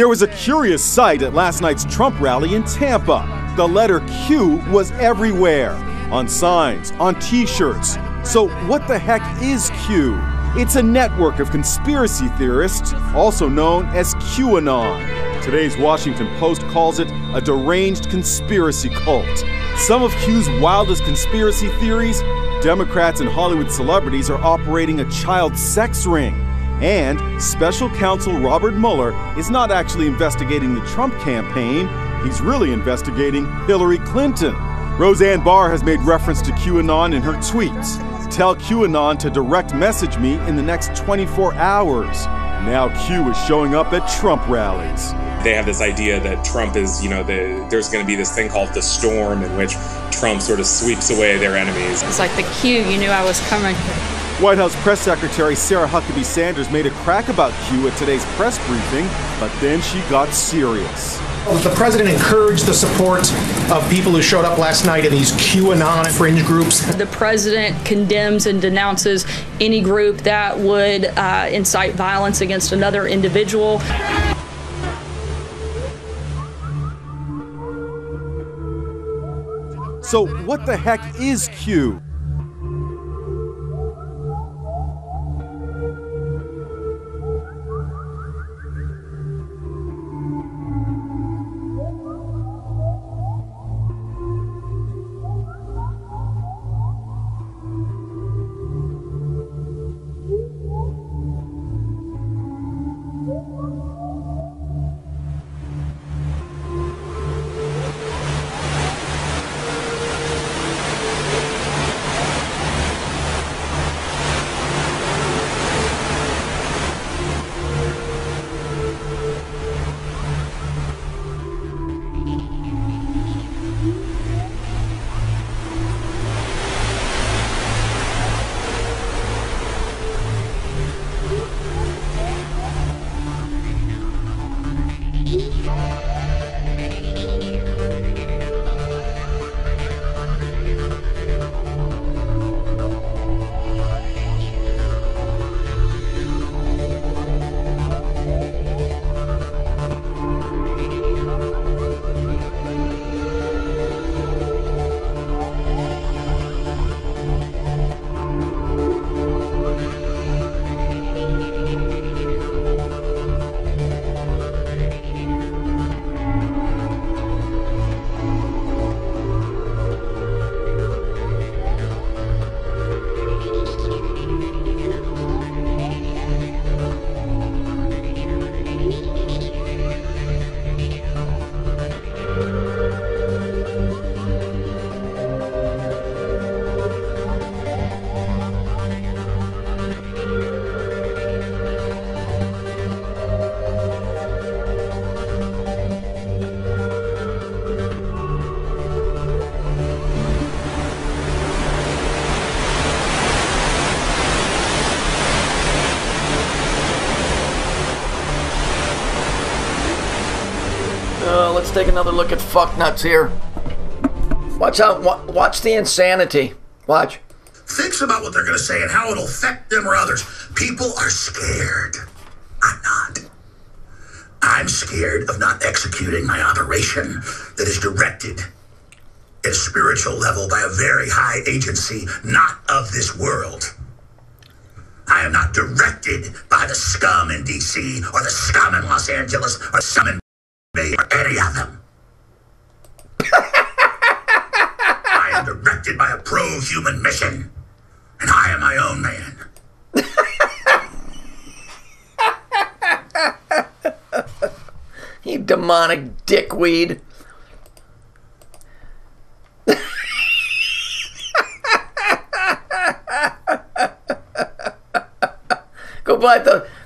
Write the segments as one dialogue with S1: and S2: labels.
S1: There was a curious sight at last night's Trump rally in Tampa. The letter Q was everywhere, on signs, on t-shirts. So what the heck is Q? It's a network of conspiracy theorists, also known as QAnon. Today's Washington Post calls it a deranged conspiracy cult. Some of Q's wildest conspiracy theories: Democrats and Hollywood celebrities are operating a child sex ring. And special counsel Robert Mueller is not actually investigating the Trump campaign. He's really investigating Hillary Clinton. Roseanne Barr has made reference to QAnon in her tweets. Tell QAnon to direct message me in the next 24 hours. Now Q is showing up at Trump rallies.
S2: They have this idea that Trump is, there's going to be this thing called the storm in which Trump sort of sweeps away their enemies.
S3: It's like the Q, you knew I was coming.
S1: White House Press Secretary Sarah Huckabee Sanders made a crack about Q at today's press briefing, but then she got serious.
S4: The president encouraged the support of people who showed up last night in these QAnon fringe groups.
S3: The president condemns and denounces any group that would incite violence against another individual.
S1: So what the heck is Q?
S5: Let's take another look at fucknuts here. Watch out. Watch the insanity. Watch.
S6: Thinks about what they're going to say and how it'll affect them or others. People are scared. I'm not. I'm scared of not executing my operation that is directed at a spiritual level by a very high agency, not of this world. I am not directed by the scum in D.C. or the scum in Los Angeles or the scum in Bay or any of them. I am directed by a pro-human mission, and I am my own man.
S5: You demonic dickweed.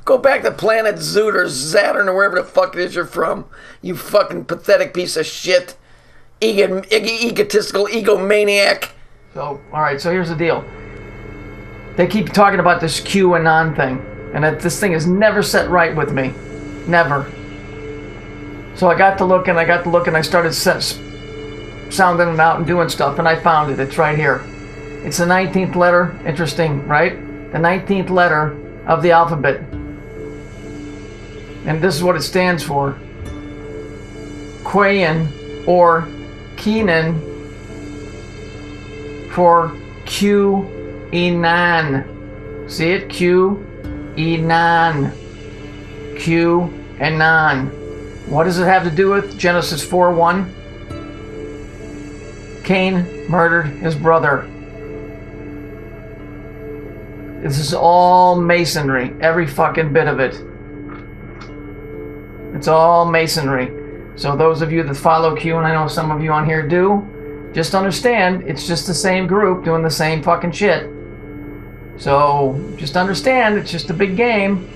S5: Go back to Planet Zoot or Saturn or wherever the fuck it is you're from. You fucking pathetic piece of shit. Egotistical egomaniac.
S7: So, alright, so here's the deal. They keep talking about this QAnon thing. And that this thing is never set right with me. Never. So I got to look and I started sounding it out and doing stuff, and I found it. It's right here. It's the 19th letter. Interesting, right? The 19th letter of the alphabet. And this is what it stands for. Quayan or Keenan for Q-E-nan. See it? Q-E-nan. Q-E-nan. What does it have to do with Genesis 4:1? Cain murdered his brother. This is all masonry. Every fucking bit of it. It's all masonry. So those of you that follow Q, and I know some of you on here do, just understand it's just the same group doing the same fucking shit. So just understand it's just a big game.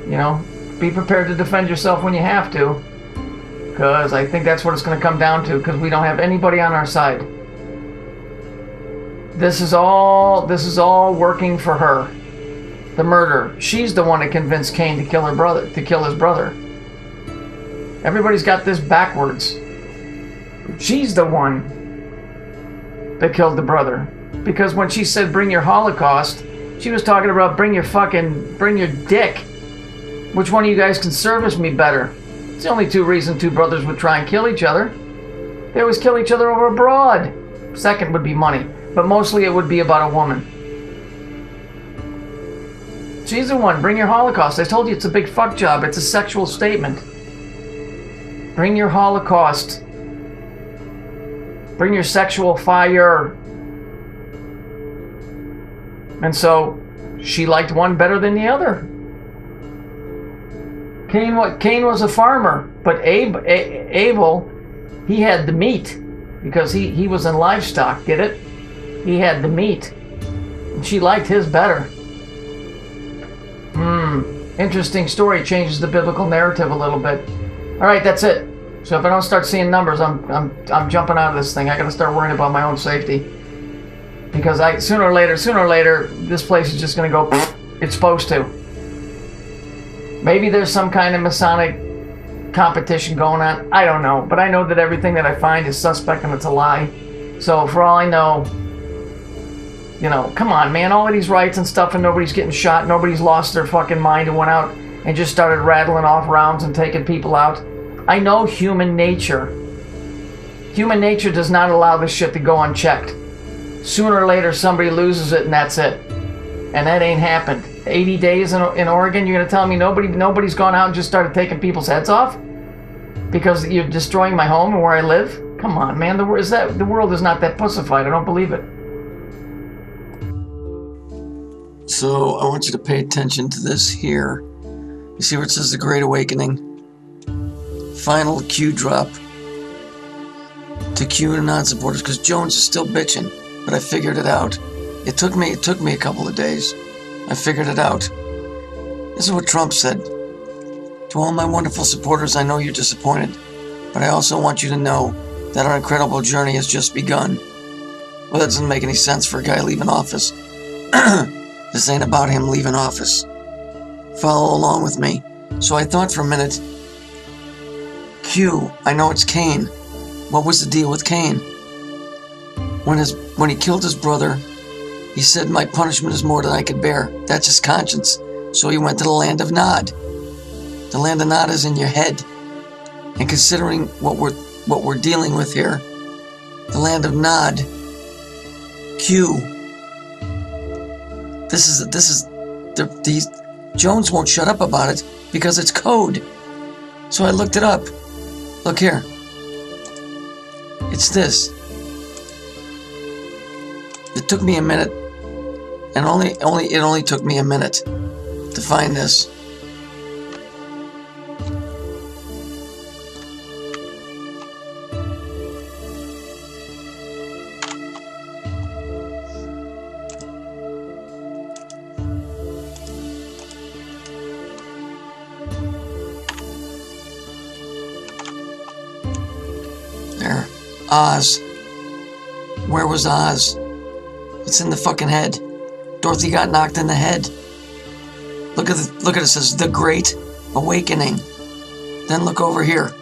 S7: You know, be prepared to defend yourself when you have to. Because I think that's what it's going to come down to, because we don't have anybody on our side. This is all working for her. The murder. She's the one that convinced Cain to kill her brother, to kill his brother. Everybody's got this backwards. She's the one that killed the brother. Because when she said bring your Holocaust, she was talking about bring your dick. Which one of you guys can service me better? It's the only two reasons two brothers would try and kill each other. They always kill each other over a broad. Second would be money. But mostly it would be about a woman. She's the one. Bring your Holocaust. I told you it's a big fuck job. It's a sexual statement. Bring your Holocaust. Bring your sexual fire. And so she liked one better than the other. Cain was a farmer, but Abel, he had the meat because he was in livestock. Get it? He had the meat. And she liked his better. Interesting story. Changes the biblical narrative a little bit. All right, that's it. So if I don't start seeing numbers, I'm jumping out of this thing. I got to start worrying about my own safety because sooner or later, this place is just going to go. It's supposed to. Maybe there's some kind of Masonic competition going on. I don't know, but I know that everything that I find is suspect and it's a lie. So for all I know, you know, come on, man, all of these rights and stuff, and nobody's getting shot, nobody's lost their fucking mind and went out and just started rattling off rounds and taking people out. I know human nature. Human nature does not allow this shit to go unchecked. Sooner or later, somebody loses it, and that's it. And that ain't happened. 80 days in Oregon, you're going to tell me nobody's gone out and just started taking people's heads off? Because you're destroying my home and where I live? Come on, man, the world is not that pussified. I don't believe it.
S5: So I want you to pay attention to this here. You see where it says the Great Awakening? Final Q drop to QAnon supporters, because Jones is still bitching, but I figured it out. It took me a couple of days. I figured it out. This is what Trump said. To all my wonderful supporters, I know you're disappointed, but I also want you to know that our incredible journey has just begun. Well, that doesn't make any sense for a guy leaving office. This ain't about him leaving office. Follow along with me. So I thought for a minute, Q, I know it's Cain. What was the deal with Cain? When he killed his brother, he said, my punishment is more than I could bear. That's his conscience. So he went to the land of Nod. The land of Nod is in your head. And considering what we're dealing with here, the land of Nod, Q, these Jones won't shut up about it because it's code. So I looked it up. Look here. It's this. It took me a minute, and it only took me a minute to find this. There. Oz. Where was Oz? It's in the fucking head. Dorothy got knocked in the head. Look at it. It says The Great Awakening. Then look over here.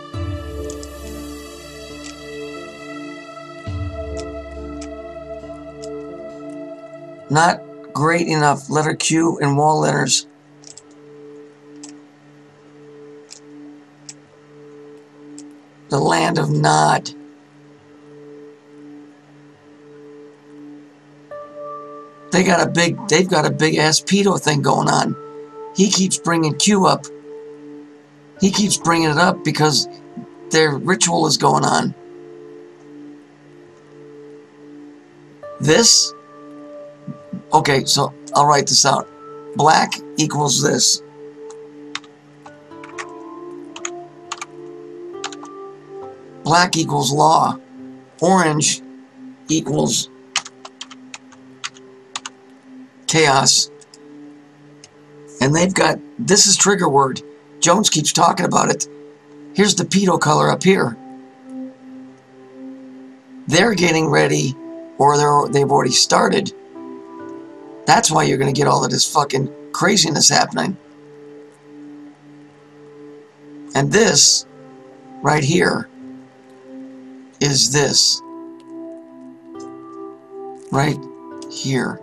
S5: Not great enough. Letter Q in wall letters. The land of Nod. They've got a big ass pedo thing going on. He keeps bringing Q up. He keeps bringing it up because their ritual is going on. This, okay, so I'll write this out. Black equals this. Black equals law. Orange equals chaos. And they've got, this is trigger word. Jones keeps talking about it. Here's the pedo color up here. They're getting ready, or they've already started. That's why you're going to get all of this fucking craziness happening. And this, right here, is this. Right here.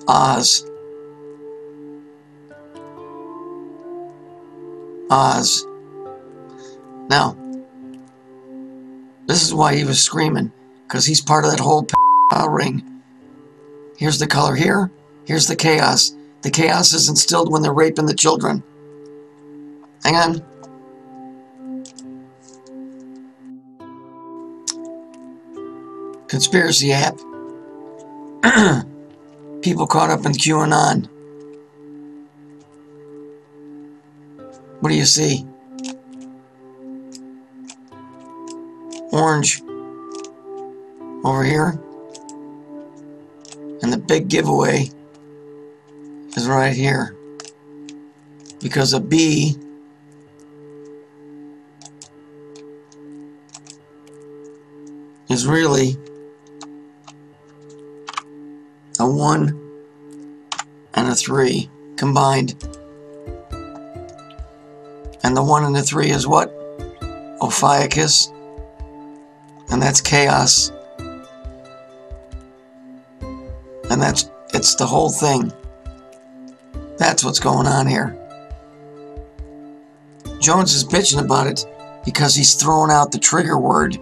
S5: Oz. Oz. Now, this is why he was screaming, because he's part of that whole ring. Here's the color here. Here's the chaos. The chaos is instilled when they're raping the children. Hang on. Conspiracy app. People caught up in QAnon. What do you see? Orange over here. And the big giveaway is right here. Because a B is really a 1 and a 3 combined. And the 1 and the 3 is what? Ophiuchus. And that's chaos. And it's the whole thing. That's what's going on here. Jones is bitching about it because he's throwing out the trigger word.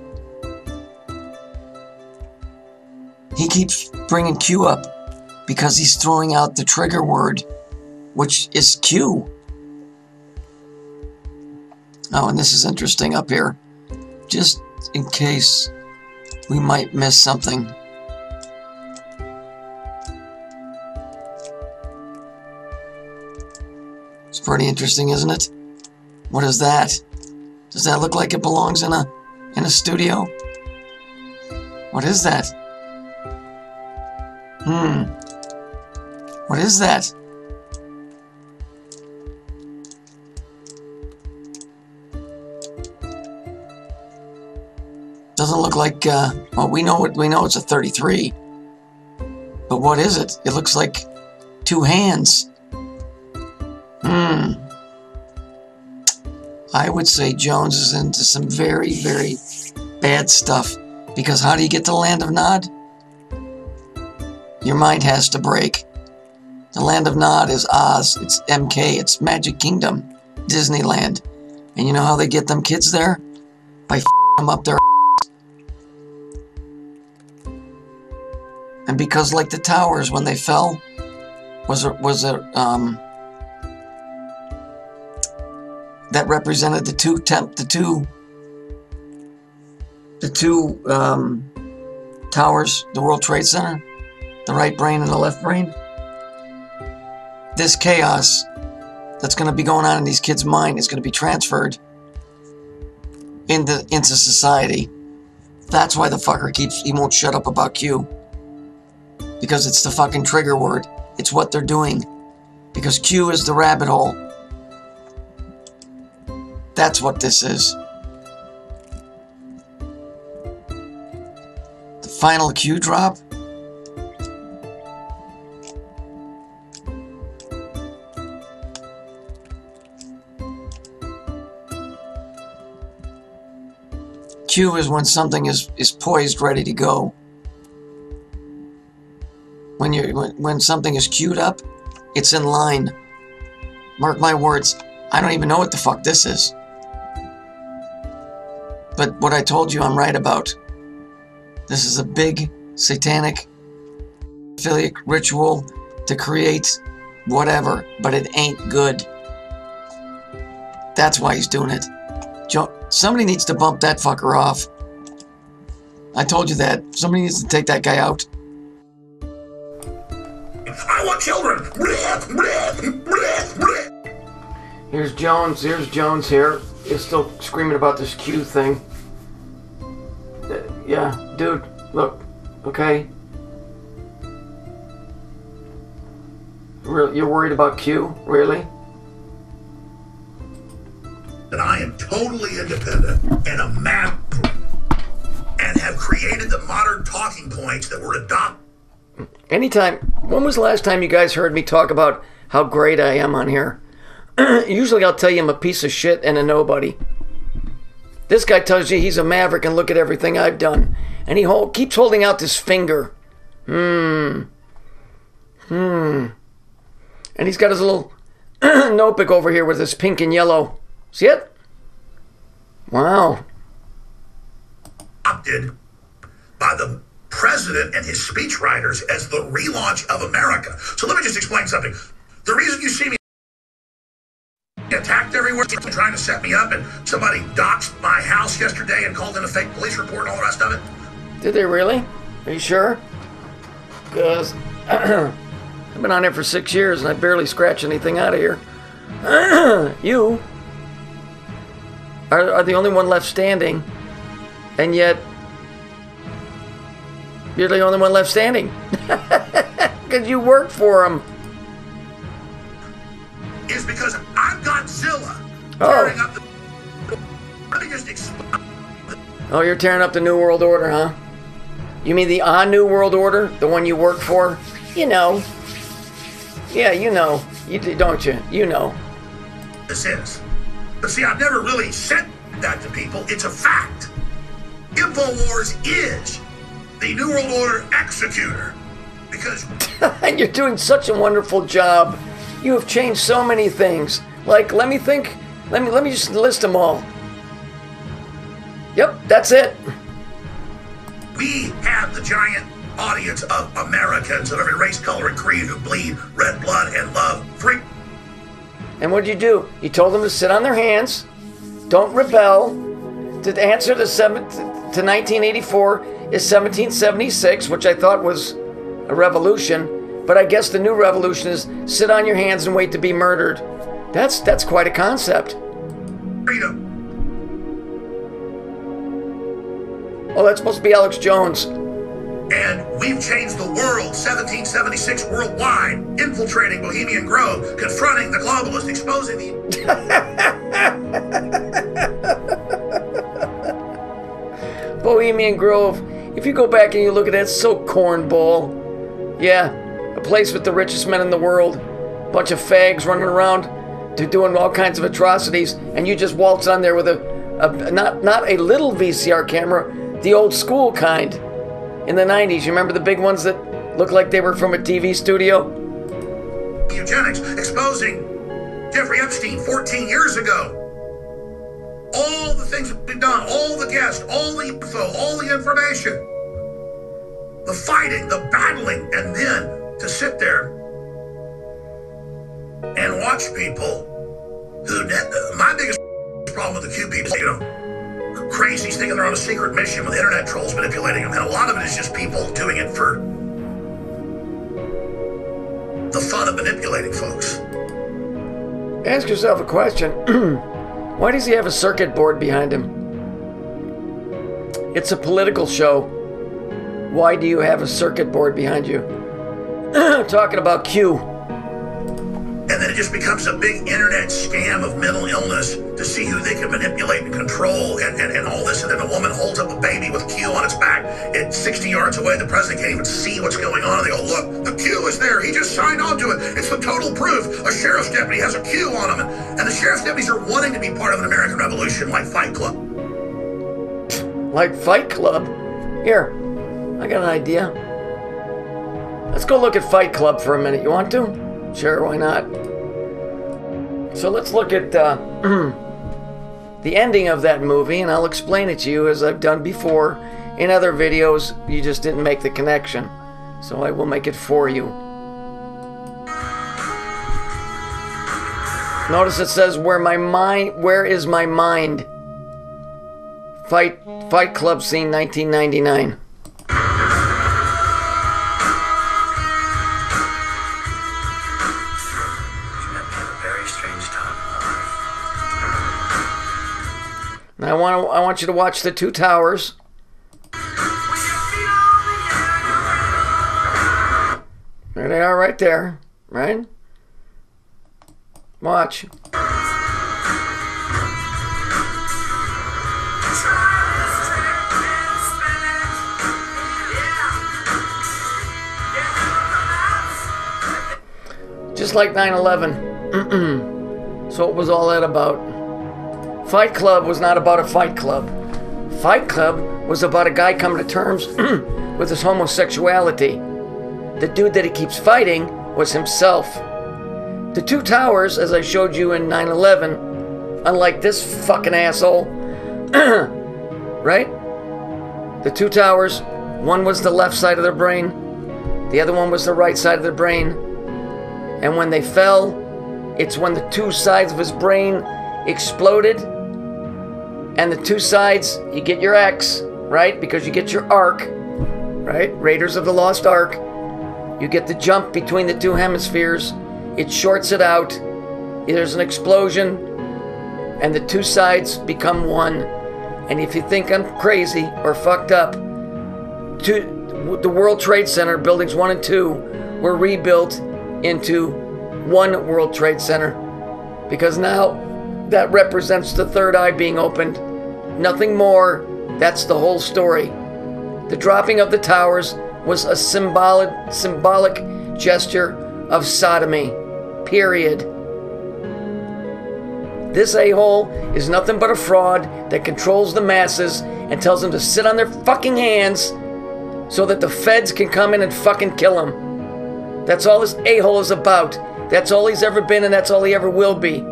S5: He keeps bringing Q up because he's throwing out the trigger word, which is Q. Oh, and this is interesting up here. Just in case we might miss something. It's pretty interesting, isn't it? What is that? Does that look like it belongs in a studio? What is that? What is that? Doesn't look like, well, we know it's a 33. But what is it? It looks like 2 hands. I would say Jones is into some very, very bad stuff. Because how do you get to the Land of Nod? Your mind has to break. The Land of Nod is Oz. It's MK. It's Magic Kingdom. Disneyland. And you know how they get them kids there? By f***ing them up their And because, like the towers, when they fell, that represented the two towers, the World Trade Center, the right brain and the left brain. This chaos that's going to be going on in these kids' mind is going to be transferred into society. That's why the fucker he won't shut up about Q. Because it's the fucking trigger word. It's what they're doing. Because Q is the rabbit hole. That's what this is. The final Q drop Q is when something is poised, ready to go. When something is queued up, it's in line. Mark my words, I don't even know what the fuck this is. But what I told you I'm right about. This is a big satanic affiliate ritual to create whatever, but it ain't good. That's why he's doing it. Somebody needs to bump that fucker off. I told you that. Somebody needs to take that guy out.
S6: I want children.
S7: Here's Jones. Here's Jones here. He's still screaming about this Q thing. Yeah, dude, look, okay? You're worried about Q? Really?
S6: That I am totally independent and a map and have created the modern talking points that were adopted.
S7: Anytime. When was the last time you guys heard me talk about how great I am on here? Usually I'll tell you I'm a piece of shit and a nobody. This guy tells you he's a maverick and look at everything I've done. And he keeps holding out this finger. And he's got his little notebook over here with his pink and yellow. See it? Wow.
S6: Adopted by the president and his speechwriters as the relaunch of America. So let me just explain something. The reason you see me attacked everywhere, trying to set me up, and somebody doxed my house yesterday and called in a fake police report and all the rest of it.
S7: Did they really? Are you sure? Because I've been on here for 6 years and I barely scratch anything out of here. You are the only one left standing, and yet you're the only one left standing. Because you work for them.
S6: Is because I'm Godzilla tearing up the... Let me just explain.
S7: Oh, you're tearing up the New World Order, huh? You mean the New World Order? The one you work for? You know. Yeah, you know. You do, don't you? You know.
S6: This is. But see, I've never really said that to people. It's a fact. InfoWars is the New World Order executor. Because...
S7: And you're doing such a wonderful job. You have changed so many things. Like, let me think. Let me just list them all. Yep, that's it.
S6: We have the giant audience of Americans of every race, color, and creed who bleed red blood and love free.
S7: And what did you do? You told them to sit on their hands, don't rebel. To answer to 1984 is 1776, which I thought was a revolution. But I guess the new revolution is sit on your hands and wait to be murdered. That's quite a concept.
S6: Freedom.
S7: Oh, that's supposed to be Alex Jones.
S6: And we've changed the world, 1776 worldwide, infiltrating Bohemian Grove, confronting the globalists, exposing the...
S7: Bohemian Grove. If you go back and you look at that, it's so cornball. Yeah. A place with the richest men in the world. Bunch of fags running around doing all kinds of atrocities, and you just waltz on there with not a little VCR camera, the old school kind. In the 90s, you remember the big ones that looked like they were from a TV studio?
S6: Eugenics, exposing Jeffrey Epstein 14 years ago. All the things that we've done, all the guests, all the info, all the information. The fighting, the battling, and then to sit there and watch people who, my biggest problem with the Q people, crazies thinking they're on a secret mission with internet trolls manipulating them, and a lot of it is just people doing it for the fun of manipulating folks.
S7: Ask yourself a question. Why does he have a circuit board behind him? It's a political show. Why do you have a circuit board behind you? Talking about Q.
S6: And then it just becomes a big internet scam of mental illness to see who they can manipulate and control and all this. And then a woman holds up a baby with Q on its back. It's 60 yards away. The president can't even see what's going on. And they go, look, the Q is there. He just signed on to it. It's the total proof. A sheriff's deputy has a Q on him. And the sheriff's deputies are wanting to be part of an American Revolution like Fight Club.
S7: Like Fight Club? Here, I got an idea. Let's go look at Fight Club for a minute. You want to? Sure, why not? So let's look at the ending of that movie, and I'll explain it to you as I've done before in other videos. You just didn't make the connection, so I will make it for you. Notice it says, where is my mind? Fight Club scene 1999. Now I want you to watch the two towers. There they are right there, right? Watch. Just like 9/11. So what was all that about? Fight Club was not about a fight club. Fight Club was about a guy coming to terms with his homosexuality. The dude that he keeps fighting was himself. The two towers, as I showed you in 9/11, unlike this fucking asshole, right? The two towers, one was the left side of their brain, the other one was the right side of their brain. And when they fell, it's when the two sides of his brain exploded. And the two sides, you get your X, right? Because you get your arc, right? Raiders of the Lost Ark. You get the jump between the two hemispheres. It shorts it out. There's an explosion. And the two sides become one. And if you think I'm crazy or fucked up, the World Trade Center, buildings 1 and 2, were rebuilt into one World Trade Center. Because now that represents the third eye being opened. Nothing more. That's the whole story. The dropping of the towers was a symbolic gesture of sodomy. Period. This a-hole is nothing but a fraud that controls the masses and tells them to sit on their fucking hands so that the feds can come in and fucking kill him. That's all this a-hole is about. That's all he's ever been, and that's all he ever will be.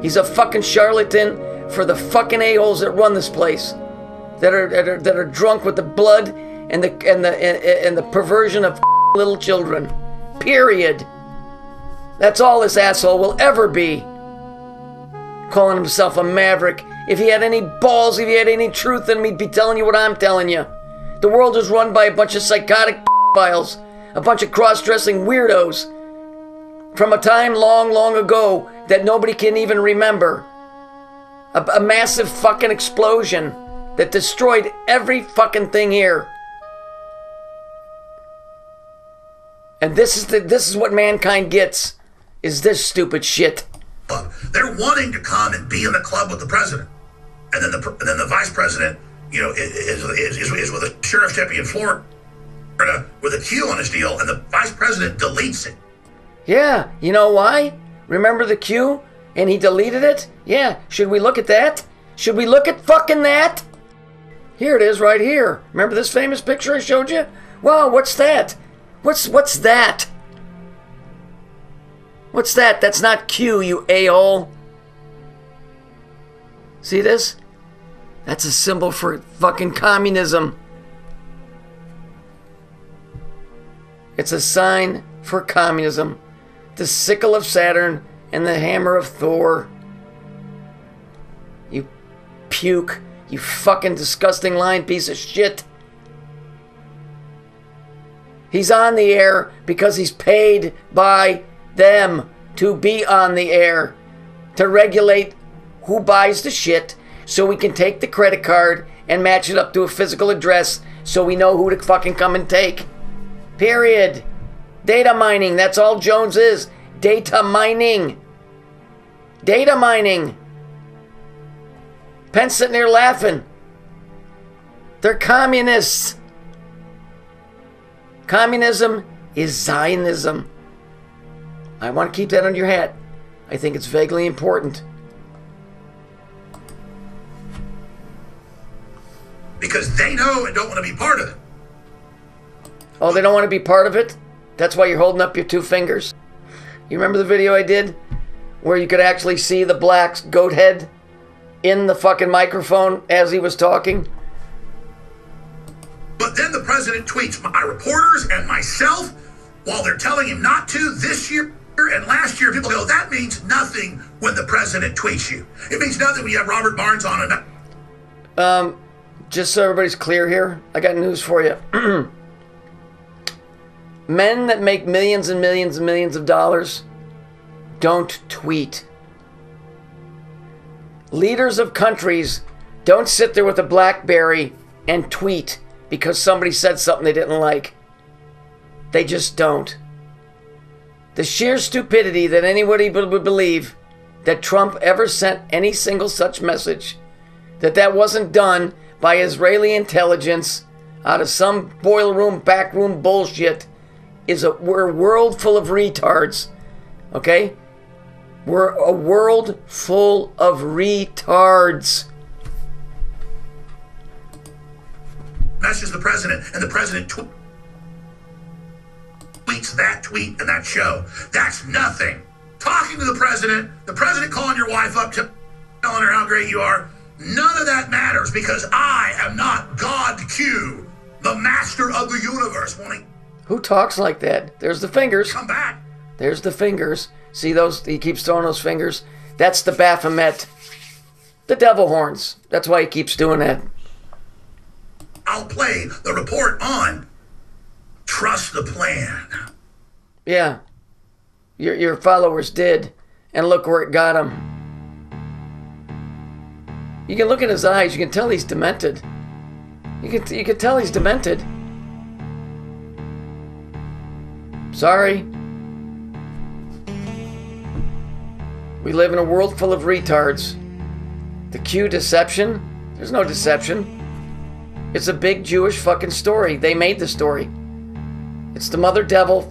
S7: He's a fucking charlatan for the fucking a-holes that run this place, that are drunk with the blood and the perversion of little children. Period. That's all this asshole will ever be. Calling himself a maverick. If he had any balls, if he had any truth in him, he'd be telling you what I'm telling you. The world is run by a bunch of psychotic files, a bunch of cross-dressing weirdos from a time long, long ago that nobody can even remember. A massive fucking explosion that destroyed every fucking thing here. And this is what mankind gets, is this stupid shit.
S6: They're wanting to come and be in the club with the president, and then the vice president, you know, is with a sheriff's deputy in Florida with a Q on his deal, and the vice president deletes it.
S7: Yeah, you know why? Remember the Q? And he deleted it? Yeah, should we look at that? Should we look at fucking that? Here it is right here. Remember this famous picture I showed you? Wow, what's that? What's that? What's that? That's not Q, you a-hole. See this? That's a symbol for fucking communism. It's a sign for communism. The sickle of Saturn and the hammer of Thor. You puke. You fucking disgusting lying piece of shit. He's on the air because he's paid by them to be on the air, to regulate who buys the shit, so we can take the credit card and match it up to a physical address so we know who to fucking come and take. Period. Data mining, that's all Jones is. Data mining. Data mining. Penn's sitting there laughing. They're communists. Communism is Zionism. I want to keep that under your hat. I think it's vaguely important.
S6: because they know and don't want to be part of it.
S7: Oh, they don't want to be part of it? That's why you're holding up your 2 fingers. You remember the video I did? Where you could actually see the black goat head in the fucking microphone as he was talking?
S6: But then the president tweets my reporters and myself while they're telling him not to this year and last year. People go, that means nothing when the president tweets you. It means nothing when you have Robert Barnes on it.
S7: Just so everybody's clear here, I got news for you. Men that make millions and millions and millions of dollars don't tweet. Leaders of countries don't sit there with a BlackBerry and tweet because somebody said something they didn't like. They just don't. The sheer stupidity that anybody would believe that Trump ever sent any single such message, that wasn't done by Israeli intelligence out of some boiler room, backroom bullshit, we're a world full of retards, okay? We're a world full of retards.
S6: Messages the president, and the president tweets that tweet and that show. That's nothing. Talking to the president calling your wife up, telling her how great you are, none of that matters because I am not God Q, the master of the universe.
S7: Who talks like that? There's the fingers.
S6: Come back.
S7: There's the fingers. See those? He keeps throwing those fingers. That's the Baphomet. The devil horns. That's why he keeps doing that.
S6: I'll play the report on Trust the Plan.
S7: Yeah. Your followers did. And look where it got him. You can look at his eyes. You can tell he's demented. You can tell he's demented. Sorry. We live in a world full of retards. The Q deception? There's no deception. It's a big Jewish fucking story. They made the story. It's the mother devil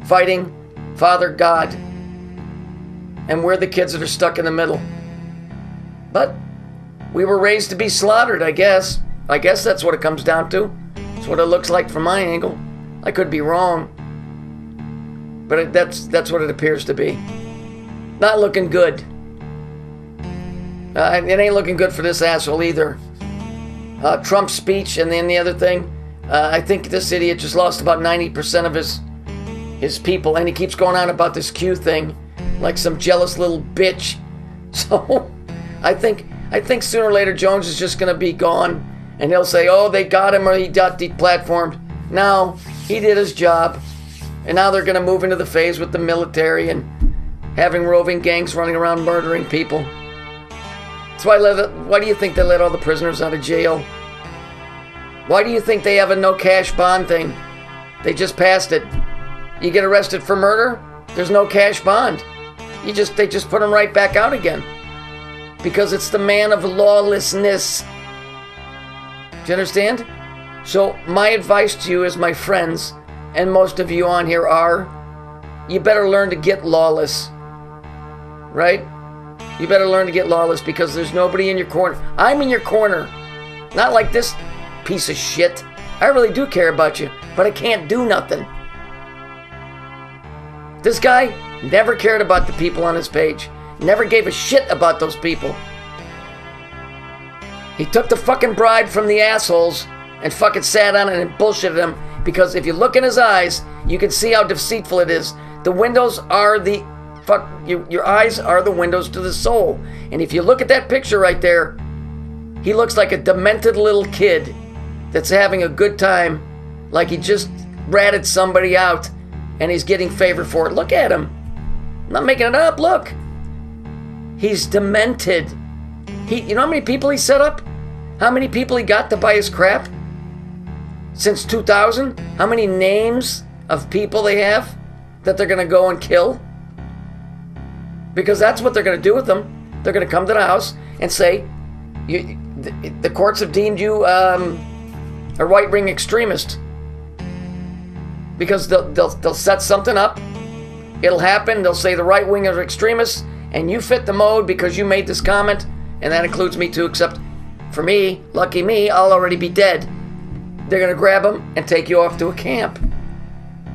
S7: fighting Father God. And we're the kids that are stuck in the middle. But we were raised to be slaughtered, I guess. I guess that's what it comes down to. That's what it looks like from my angle. I could be wrong. But that's what it appears to be. Not looking good. It ain't looking good for this asshole either. Trump's speech and then the other thing. I think this idiot just lost about 90% of his people. And he keeps going on about this Q thing. Like some jealous little bitch. So I think sooner or later Jones is just going to be gone. And he'll say, oh, they got him or he got deplatformed. No, he did his job. And now they're going to move into the phase with the military and having roving gangs running around murdering people. That's why do you think they let all the prisoners out of jail? Why do you think they have a no cash bond thing? They just passed it. You get arrested for murder, there's no cash bond. They just put them right back out again. Because it's the man of lawlessness. Do you understand? So my advice to you as my friends, and most of you on here are, you better learn to get lawless. Right? You better learn to get lawless because there's nobody in your corner. I'm in your corner. Not like this piece of shit. I really do care about you, but I can't do nothing. This guy never cared about the people on his page. Never gave a shit about those people. He took the fucking bribe from the assholes and fucking sat on it and bullshitted them because if you look in his eyes, you can see how deceitful it is. The windows are the... your eyes are the windows to the soul. And if you look at that picture right there, he looks like a demented little kid that's having a good time, like he just ratted somebody out and he's getting favor for it. Look at him. I'm not making it up. Look. He's demented. You know how many people he set up? How many people he got to buy his crap? Since 2000? How many names of people they have that they're going to go and kill? Because that's what they're going to do with them. They're going to come to the house and say, the courts have deemed you a right-wing extremist. Because they'll set something up. It'll happen. They'll say the right-wing are extremists, and you fit the mode because you made this comment, and that includes me too, except For me, lucky me, I'll already be dead. They're going to grab him and take you off to a camp.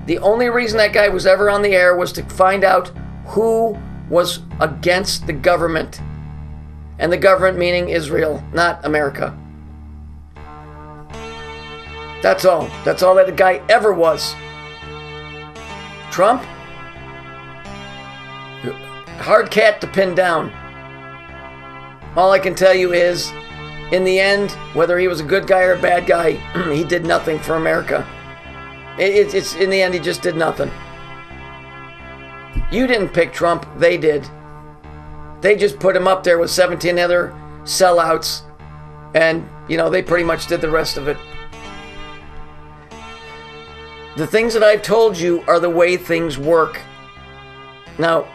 S7: The only reason that guy was ever on the air was to find out who was against the government. And the government meaning Israel, not America. That's all. That's all that the guy ever was. Trump? Hard cat to pin down. All I can tell you is, in the end, whether he was a good guy or a bad guy, he did nothing for America. It's in the end, he just did nothing. You didn't pick Trump, they did. They just put him up there with 17 other sellouts, and, they pretty much did the rest of it. The things that I've told you are the way things work. Now,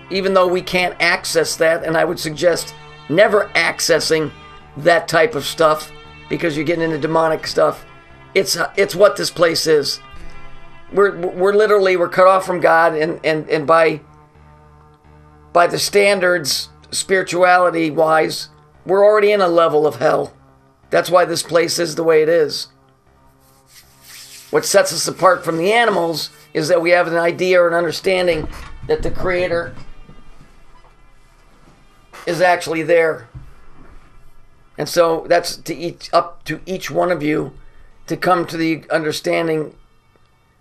S7: even though we can't access that, and I would suggest never accessing that type of stuff, because you're getting into demonic stuff, it's what this place is. We're literally cut off from God, and by the standards, spirituality wise, we're already in a level of hell. That's why this place is the way it is. What sets us apart from the animals is that we have an idea or an understanding that the Creator is actually there. And so that's up to each one of you to come to the understanding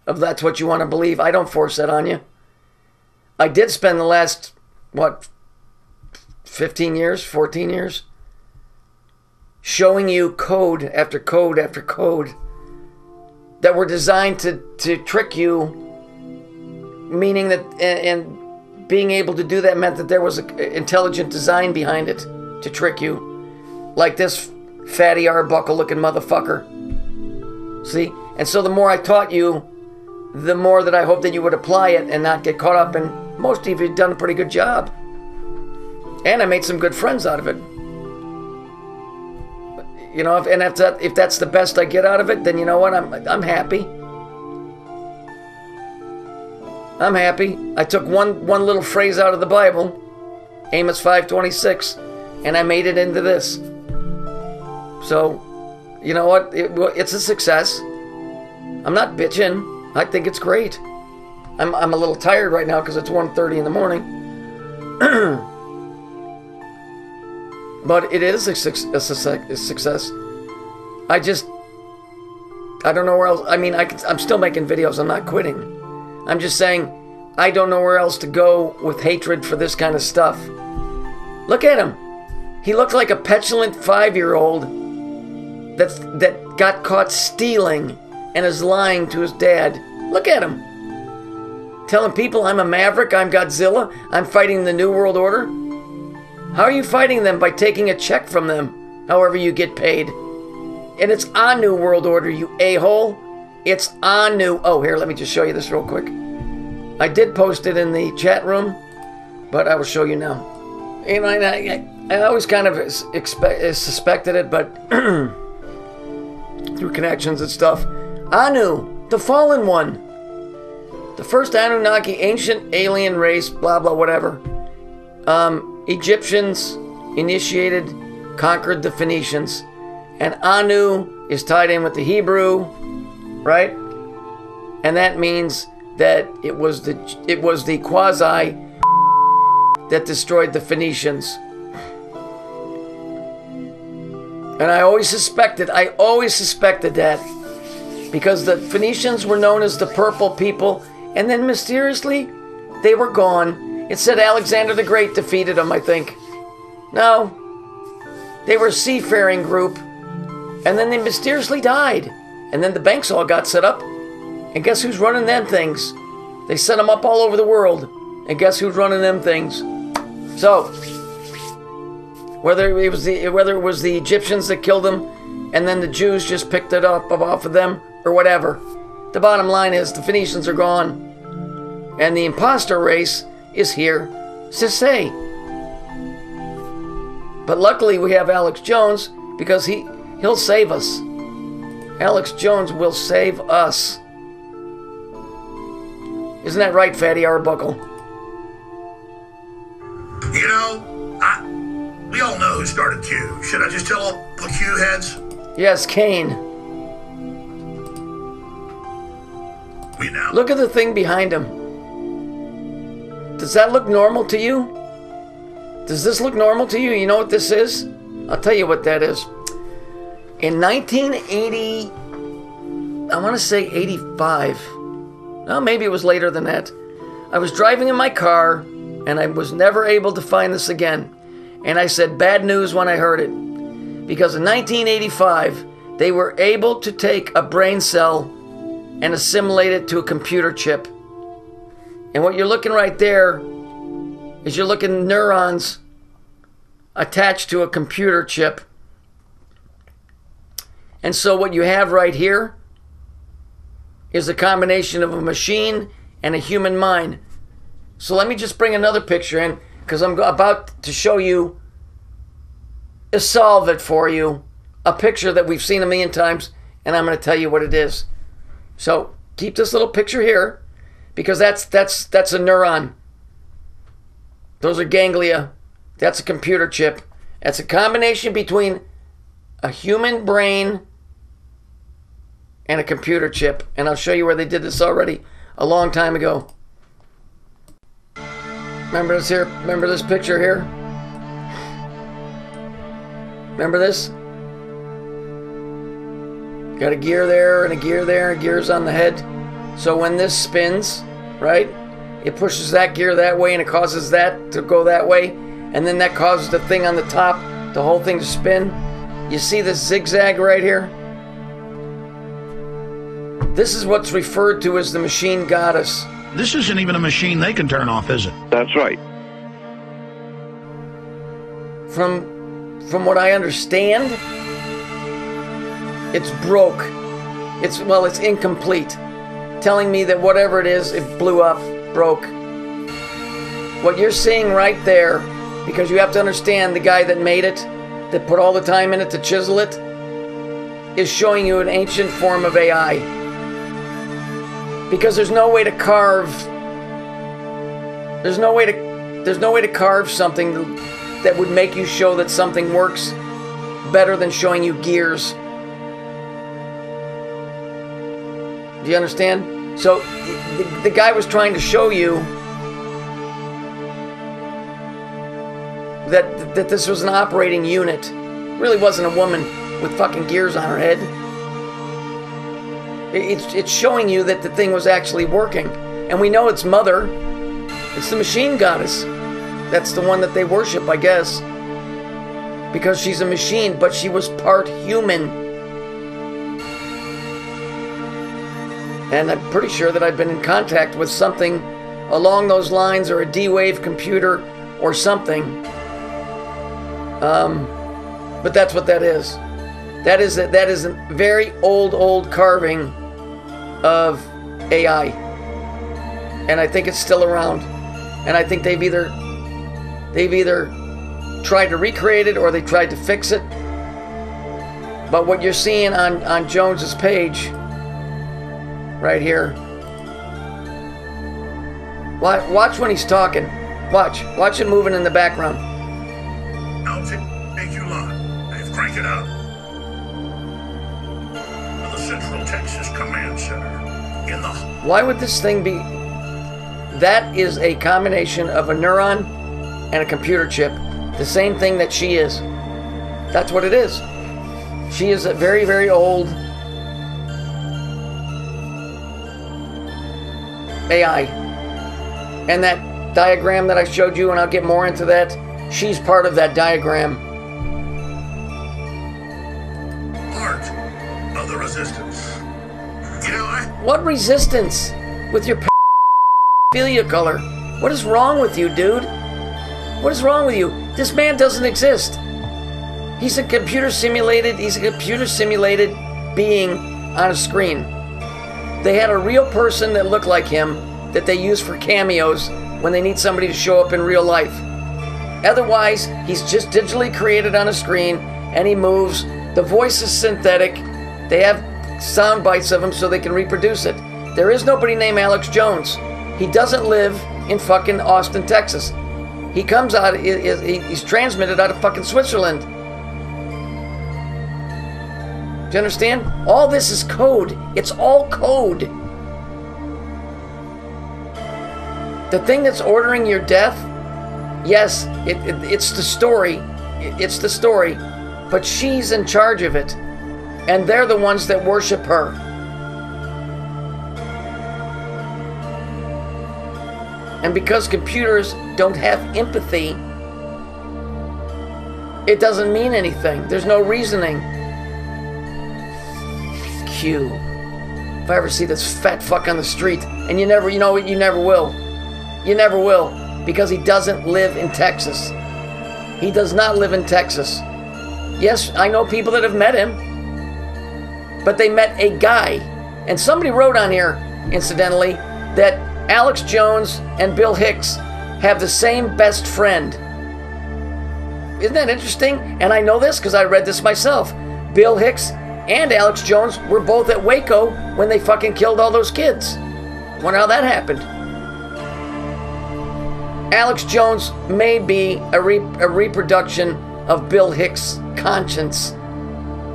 S7: of that's what you want to believe. I don't force that on you. I did spend the last, 15 years, 14 years, showing you code after code after code that were designed to trick you, meaning that, and being able to do that meant that there was an intelligent design behind it to trick you. Like this fatty Arbuckle looking motherfucker. See? And so the more I taught you, the more that I hope that you would apply it and not get caught up, and most of you have done a pretty good job. And I made some good friends out of it. If that's the best I get out of it, then you know what? I'm happy. I'm happy. I took one little phrase out of the Bible, Amos 5:26, and I made it into this. So, you know what? It's a success. I'm not bitching. I think it's great. I'm a little tired right now because it's 1:30 in the morning. But it is a success. I don't know where else. I mean, I'm still making videos. I'm not quitting. I'm just saying, I don't know where else to go with hatred for this kind of stuff. Look at him. He looked like a petulant 5-year-old that got caught stealing and is lying to his dad. Look at him. Telling people I'm a maverick, I'm Godzilla, I'm fighting the New World Order. How are you fighting them? By taking a check from them, however you get paid. And it's on New World Order, you a-hole. It's on New... Oh, here, let me just show you this real quick. I did post it in the chat room, but I will show you now. And I always kind of suspected it, but through connections and stuff. Anu, the fallen one. The first Anunnaki, ancient alien race, blah, blah, whatever. Egyptians initiated, conquered the Phoenicians. And Anu is tied in with the Hebrew, right? And that means that it was the quasi that destroyed the Phoenicians. And I always suspected that, because the Phoenicians were known as the purple people, and then mysteriously they were gone. It said Alexander the Great defeated them, I think. No, they were a seafaring group, and then they mysteriously died. And then the banks all got set up, and guess who's running them things? They set them up all over the world, and guess who's running them things? So, whether it was the Egyptians that killed them, and then the Jews just picked it up off of them, or whatever, the bottom line is the Phoenicians are gone, and the imposter race is here to stay. But luckily we have Alex Jones, because he'll save us. Alex Jones will save us. Isn't that right, Fatty Arbuckle?
S6: We y'all know who started Q. Should I just tell all the Q heads?
S7: Yes, Kane.
S6: We now.
S7: Look at the thing behind him. Does that look normal to you? Does this look normal to you? You know what this is? I'll tell you what that is. In 1980, I want to say 85. No, maybe it was later than that. I was driving in my car, and I was never able to find this again. And I said bad news when I heard it. Because in 1985, they were able to take a brain cell and assimilate it to a computer chip. And what you're looking right there is you're looking at neurons attached to a computer chip. And so what you have right here is a combination of a machine and a human mind. So let me just bring another picture in, because I'm about to show you, solve it for you, a picture that we've seen a million times, and I'm going to tell you what it is. So keep this little picture here, because that's a neuron. Those are ganglia. That's a computer chip. That's a combination between a human brain and a computer chip. And I'll show you where they did this already a long time ago. Remember this here? Remember this picture here? Remember this? Got a gear there and a gear there, and gears on the head. So when this spins, right, it pushes that gear that way and it causes that to go that way. And then that causes the thing on the top, the whole thing to spin. You see this zigzag right here? This is what's referred to as the machine goddess.
S8: This isn't even a machine they can turn off, is it?
S9: That's right.
S7: From what I understand, it's broke. It's incomplete. Telling me that whatever it is, it blew up, broke. What you're seeing right there, because you have to understand the guy that made it, that put all the time in it to chisel it, is showing you an ancient form of AI. Because there's no way to carve. There's no way to carve something that would make you show that something works better than showing you gears. Do you understand? So the guy was trying to show you that this was an operating unit. It really wasn't a woman with fucking gears on her head. It's showing you that the thing was actually working. And we know its mother. It's the machine goddess. That's the one that they worship, I guess. Because she's a machine, but she was part human. And I'm pretty sure that I've been in contact with something along those lines, or a D-Wave computer or something. But that's what that is. That is a very old carving of AI. And I think it's still around. And I think they've either tried to recreate it or they tried to fix it. But what you're seeing on Jones's page right here, watch when he's talking. Watch it moving in the background.
S6: I'll take you long. They've cranked it up. The Central Texas Command Center.
S7: Why would this thing be? That is a combination of a neuron and a computer chip. The same thing that she is. That's what it is. She is a very, very old AI. And that diagram that I showed you, and I'll get more into that, she's part of that diagram.
S6: Part of the resistance. You know,
S7: What resistance? With your pedophilia color? What is wrong with you, dude? What is wrong with you? This man doesn't exist. He's a computer simulated being on a screen. They had a real person that looked like him that they use for cameos when they need somebody to show up in real life. Otherwise, he's just digitally created on a screen and he moves. The voice is synthetic. They have sound bites of him so they can reproduce it. There is nobody named Alex Jones. He doesn't live in fucking Austin, Texas. He comes out, he's transmitted out of fucking Switzerland. Do you understand? All this is code. It's all code. The thing that's ordering your death, yes, it's the story. It's the story. But she's in charge of it. And they're the ones that worship her. And because computers don't have empathy, it doesn't mean anything. There's no reasoning. Q. If I ever see this fat fuck on the street, and you never will. You never will. Because he doesn't live in Texas. He does not live in Texas. Yes, I know people that have met him. But they met a guy. And somebody wrote on here, incidentally, that Alex Jones and Bill Hicks have the same best friend. Isn't that interesting? And I know this because I read this myself. Bill Hicks and Alex Jones were both at Waco when they fucking killed all those kids. Wonder how that happened. Alex Jones may be a reproduction of Bill Hicks' conscience.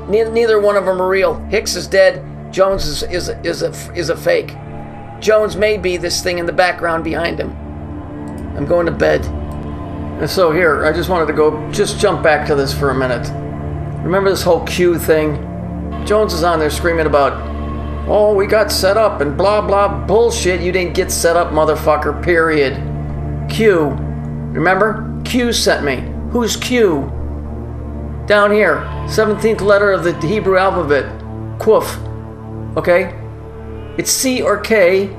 S7: Neither one of them are real. Hicks is dead. Jones is a fake. Jones may be this thing in the background behind him. I'm going to bed. And so here, I just wanted to just jump back to this for a minute. Remember this whole Q thing? Jones is on there screaming about, oh, we got set up and blah, blah, bullshit. You didn't get set up, motherfucker, period. Q. Remember? Q sent me. Who's Q? Down here. 17th letter of the Hebrew alphabet. Quf. Okay? It's C or K.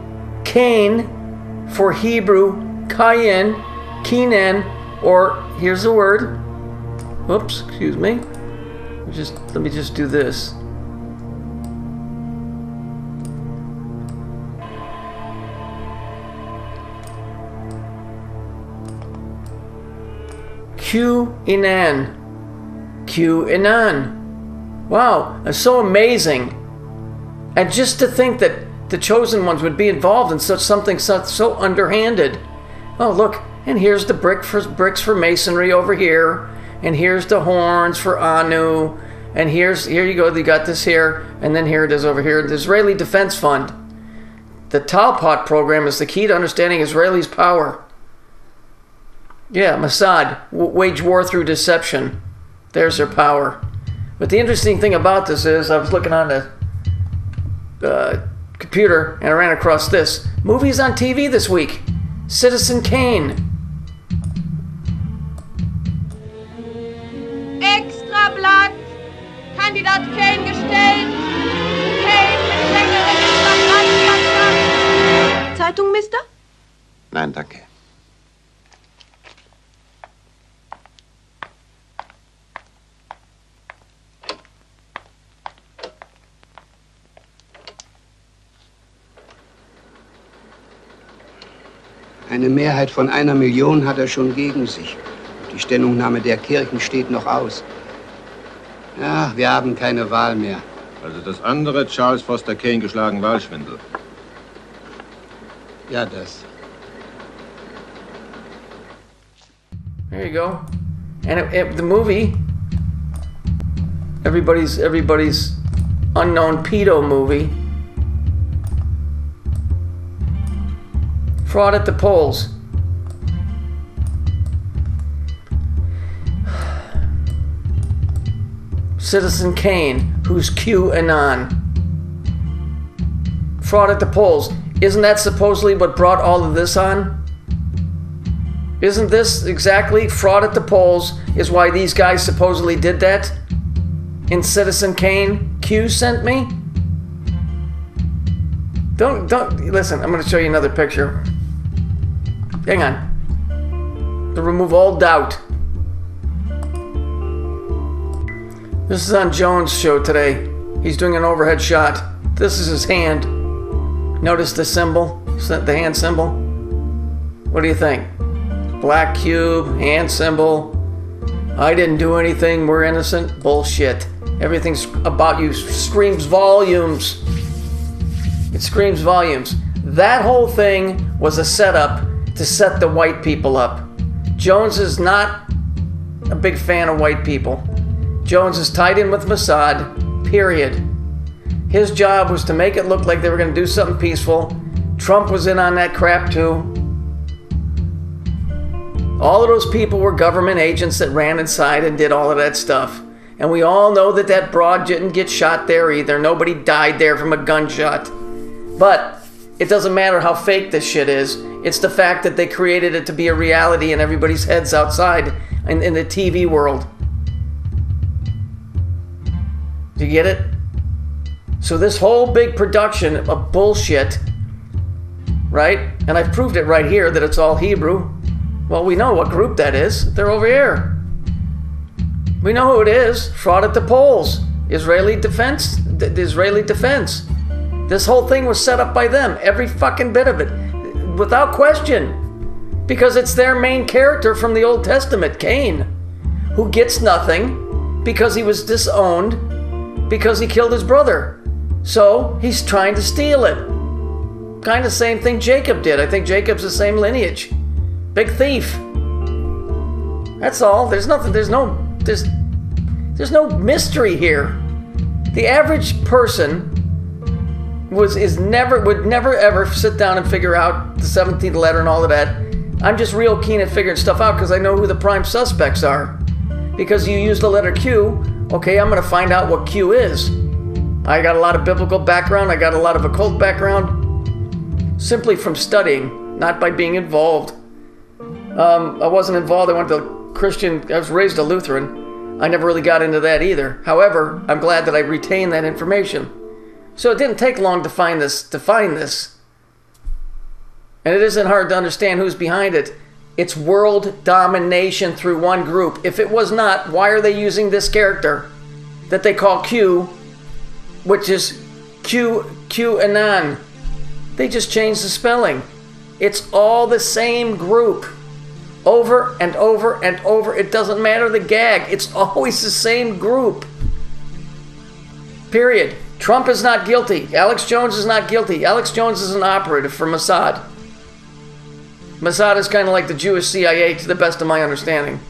S7: Cain for Hebrew. Kayin. Kenan. Or, here's the word. Whoops, excuse me. Let me just do this. Q-inan. Q-inan. Wow, it's so amazing. And just to think that the chosen ones would be involved in something so underhanded. Oh, look, and here's the bricks for masonry over here. And here's the horns for Anu. And here you go, they got this here. And then here it is over here. The Israeli Defense Fund. The Talpot program is the key to understanding Israelis' power. Yeah, Mossad, wage war through deception. There's their power. But the interesting thing about this is, I was looking on the computer and I ran across this. Movies on TV this week. Citizen Kane.
S9: Extrablatt. Kandidat Kane gestellt. Kane mit längerer Extrablatt. Zeitung, Mister?
S10: Nein, danke.
S11: Eine Mehrheit von 1 Million hat er schon gegen sich. Die Stellungnahme der Kirchen steht noch aus. Ja, wir haben keine Wahl mehr.
S12: Also das andere, Charles Foster Kane geschlagen, Wahlschwindel.
S11: Ja, das.
S7: There you go. And the movie, everybody's unknown pedo movie, Fraud at the Polls. Citizen Kane, who's QAnon. Fraud at the Polls. Isn't that supposedly what brought all of this on? Isn't this exactly fraud at the polls is why these guys supposedly did that? In Citizen Kane, Q sent me? Don't, listen, I'm going to show you another picture. Hang on. To remove all doubt. This is on Jones' show today. He's doing an overhead shot. This is his hand. Notice the symbol? The hand symbol? What do you think? Black cube, hand symbol. I didn't do anything, we're innocent. Bullshit. Everything's about you screams volumes. It screams volumes. That whole thing was a setup to set the white people up. Jones is not a big fan of white people. Jones is tied in with Mossad, period. His job was to make it look like they were going to do something peaceful. Trump was in on that crap too. All of those people were government agents that ran inside and did all of that stuff. And we all know that that broad didn't get shot there either. Nobody died there from a gunshot. But it doesn't matter how fake this shit is. It's the fact that they created it to be a reality in everybody's heads outside in the TV world. Do you get it? So this whole big production of bullshit, right? And I've proved it right here that it's all Hebrew. Well, we know what group that is. They're over here. We know who it is. Fraud at the polls. Israeli defense. The Israeli defense. This whole thing was set up by them. Every fucking bit of it. Without question. Because it's their main character from the Old Testament, Cain, who gets nothing because he was disowned because he killed his brother. So he's trying to steal it. Kind of same thing Jacob did. I think Jacob's the same lineage. Big thief. That's all. There's nothing. There's no mystery here. The average person would never ever sit down and figure out the 17th letter and all of that. I'm just real keen at figuring stuff out because I know who the prime suspects are. Because you use the letter Q, okay, I'm going to find out what Q is. I got a lot of biblical background. I got a lot of occult background. Simply from studying, not by being involved. I wasn't involved. I went to Christian. I was raised a Lutheran. I never really got into that either. However, I'm glad that I retained that information. So it didn't take long to find this. And it isn't hard to understand who's behind it. It's world domination through one group. If it was not, why are they using this character that they call Q, which is QAnon? They just changed the spelling. It's all the same group. Over and over and over. It doesn't matter the gag. It's always the same group. Period. Trump is not guilty. Alex Jones is not guilty. Alex Jones is an operative for Mossad. Mossad is kind of like the Jewish CIA to the best of my understanding.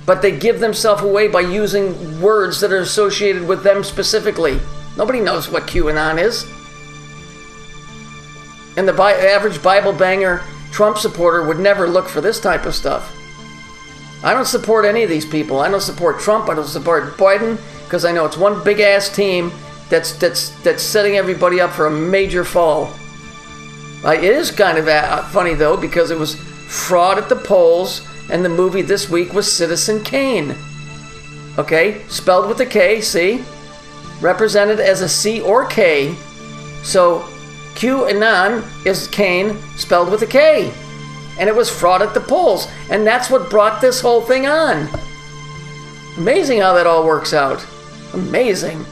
S7: But they give themselves away by using words that are associated with them specifically. Nobody knows what QAnon is. And the average Bible banger Trump supporter would never look for this type of stuff. I don't support any of these people. I don't support Trump. I don't support Biden because I know it's one big ass team that's setting everybody up for a major fall. It is kind of funny though because it was fraud at the polls, and the movie this week was Citizen Kane. Okay, spelled with a K. See, represented as a C or K. So QAnon is Kane spelled with a K. And it was fraud at the polls. And that's what brought this whole thing on. Amazing how that all works out. Amazing.